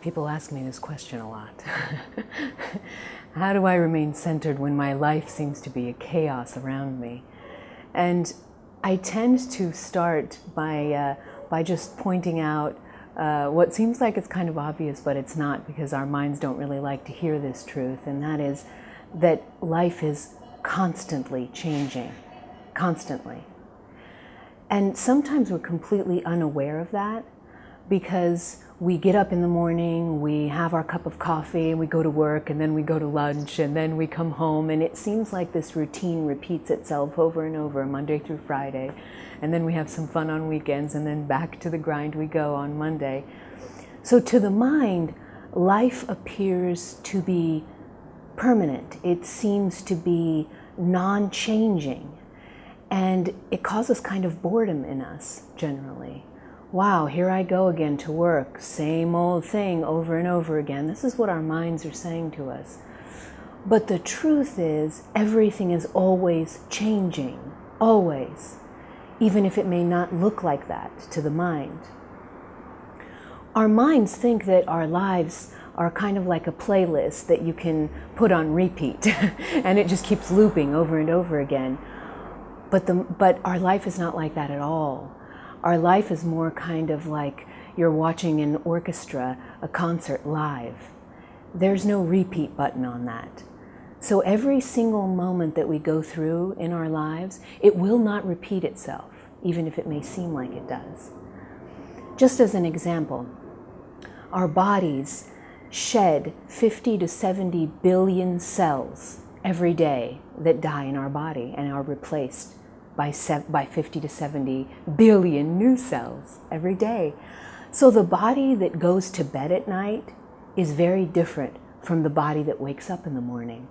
People ask me this question a lot. How do I remain centered when my life seems to be a chaos around me? And I tend to start by just pointing out what seems like it's kind of obvious, but it's not, because our minds don't really like to hear this truth, and that is that life is constantly changing, constantly. And sometimes we're completely unaware of that, because we get up in the morning, we have our cup of coffee, and we go to work, and then we go to lunch, and then we come home, and it seems like this routine repeats itself over and over, Monday through Friday, and then we have some fun on weekends, and then back to the grind we go on Monday. So to the mind, life appears to be permanent. It seems to be non-changing, and it causes kind of boredom in us, generally. Wow, here I go again to work, same old thing over and over again. This is what our minds are saying to us. But the truth is, everything is always changing, always, even if it may not look like that to the mind. Our minds think that our lives are kind of like a playlist that you can put on repeat, and it just keeps looping over and over again. But our life is not like that at all. Our life is more kind of like you're watching an orchestra, a concert live. There's no repeat button on that. So every single moment that we go through in our lives, it will not repeat itself, even if it may seem like it does. Just as an example, our bodies shed 50 to 70 billion cells every day that die in our body and are replaced by 50 to 70 billion new cells every day. So the body that goes to bed at night is very different from the body that wakes up in the morning.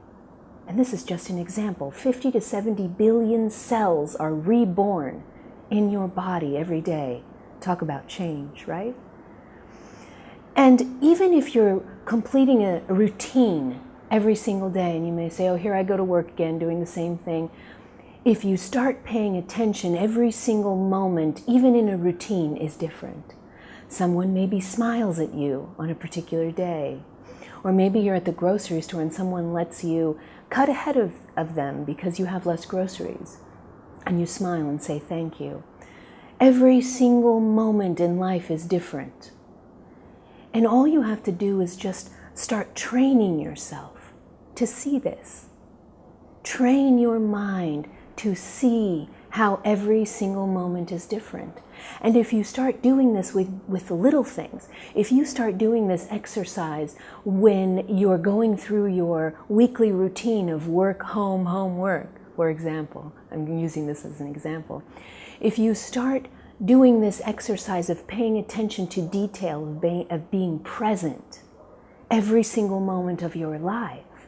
And this is just an example. 50 to 70 billion cells are reborn in your body every day. Talk about change, right? And even if you're completing a routine every single day, and you may say, oh, here I go to work again, doing the same thing. If you start paying attention, every single moment, even in a routine, is different. Someone maybe smiles at you on a particular day. Or maybe you're at the grocery store and someone lets you cut ahead of them because you have less groceries. And you smile and say thank you. Every single moment in life is different. And all you have to do is just start training yourself to see this. Train your mind to see how every single moment is different. And if you start doing this with the little things, if you start doing this exercise when you're going through your weekly routine of work, home, home, work, for example, I'm using this as an example. If you start doing this exercise of paying attention to detail, of being present every single moment of your life,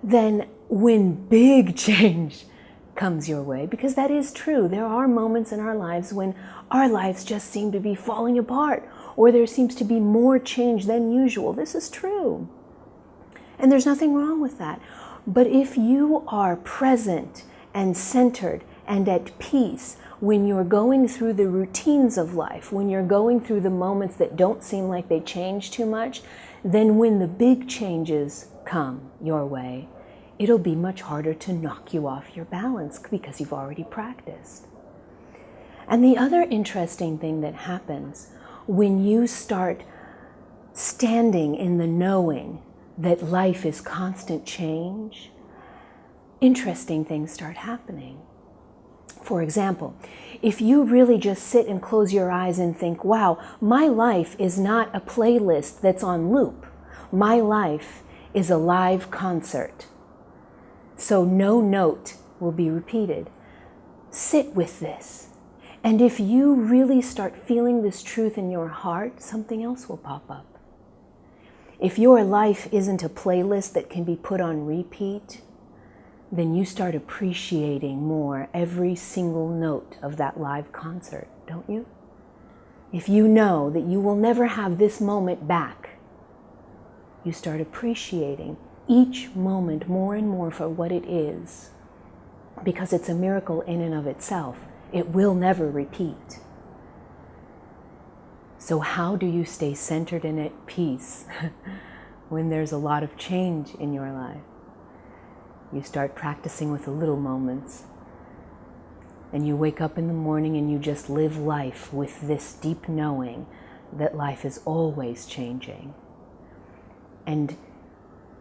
then when big change comes your way, because that is true. There are moments in our lives when our lives just seem to be falling apart, or there seems to be more change than usual. This is true. And there's nothing wrong with that. But if you are present and centered and at peace when you're going through the routines of life, when you're going through the moments that don't seem like they change too much, then when the big changes come your way, it'll be much harder to knock you off your balance because you've already practiced. And the other interesting thing that happens when you start standing in the knowing that life is constant change, interesting things start happening. For example, if you really just sit and close your eyes and think, wow, my life is not a playlist that's on loop. My life is a live concert. So no note will be repeated. Sit with this. And if you really start feeling this truth in your heart, something else will pop up. If your life isn't a playlist that can be put on repeat, then you start appreciating more every single note of that live concert, don't you? If you know that you will never have this moment back, you start appreciating each moment more and more for what it is, because it's a miracle in and of itself. It will never repeat. So how do you stay centered and at peace when there's a lot of change in your life? You start practicing with the little moments. And you wake up in the morning and you just live life with this deep knowing that life is always changing. And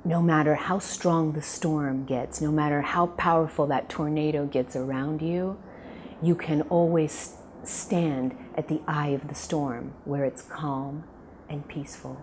no matter how strong the storm gets, no matter how powerful that tornado gets around you, you can always stand at the eye of the storm where it's calm and peaceful.